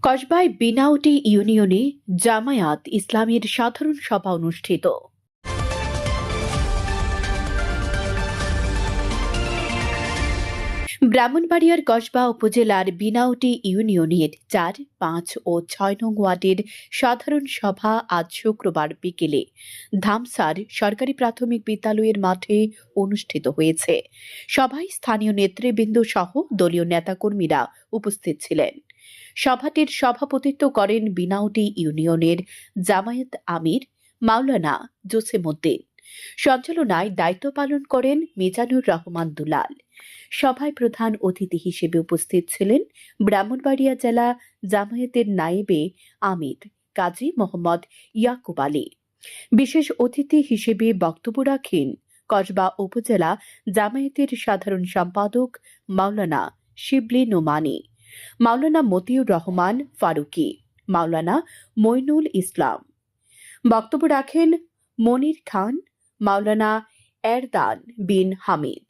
কসবায় বিনাউটি ইউনিয়নে জামায়াত ইসলামীর সাধারণ সভা অনুষ্ঠিত। ব্রাহ্মণবাড়িয়ার কসবা উপজেলার বিনাউটি ইউনিয়নের ৪, ৫ ও ৬ নং ওয়ার্ডের সাধারণ সভা আজ শুক্রবার বিকেলে ধামসার সরকারি প্রাথমিক বিদ্যালয়ের মাঠে অনুষ্ঠিত হয়েছে। সভায় স্থানীয় নেতৃবৃন্দ সহ দলীয় নেতাকর্মীরা উপস্থিত ছিলেন। সভাটির সভাপতিত্ব করেন বিনাউটি ইউনিয়নের জামায়াত আমির মাওলানা জসিমউদ্দিন। সঞ্চালনায় দায়িত্ব পালন করেন মিজানুর রহমান দুলাল। সভায় প্রধান অতিথি হিসেবে উপস্থিত ছিলেন ব্রাহ্মণবাড়িয়া জেলা জামায়াতের নায়েবে আমির কাজী মোহাম্মদ ইয়াকুব আলী। বিশেষ অতিথি হিসেবে বক্তব্য রাখেন কসবা উপজেলা জামায়াতের সাধারণ সম্পাদক মাওলানা শিবলি নোমানী, মাওলানা মতিউর রহমান ফারুকী, মাওলানা মইনুল ইসলাম। বক্তব্য রাখেন মনির খান, মাওলানা এরদান বিন হামিদ,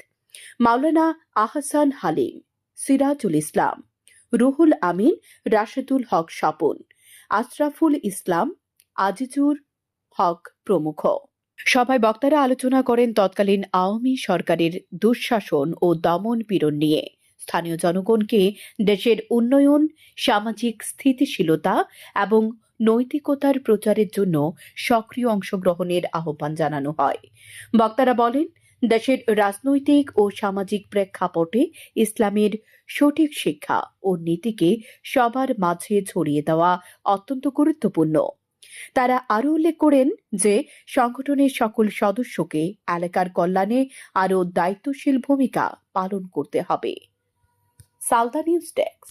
মাওলানা আহসান হালিম, সিরাজুল ইসলাম, রুহুল আমিন, রাশেদুল হক স্বপন, আশরাফুল ইসলাম, আজিজুর হক প্রমুখ। সভায় বক্তারা আলোচনা করেন তৎকালীন আওয়ামী সরকারের দুঃশাসন ও দমন পীড়ন নিয়ে, স্থানীয় জনগণকে দেশের উন্নয়ন, সামাজিক স্থিতিশীলতা এবং নৈতিকতার প্রচারের জন্য সক্রিয় অংশগ্রহণের আহ্বান জানানো হয়। বক্তারা বলেন, দেশের রাজনৈতিক ও সামাজিক প্রেক্ষাপটে ইসলামের সঠিক শিক্ষা ও নীতিকে সবার মাঝে ছড়িয়ে দেওয়া অত্যন্ত গুরুত্বপূর্ণ। তারা আরও উল্লেখ করেন যে সংগঠনের সকল সদস্যকে এলাকার কল্যাণে আরও দায়িত্বশীল ভূমিকা পালন করতে হবে। Salda news desk.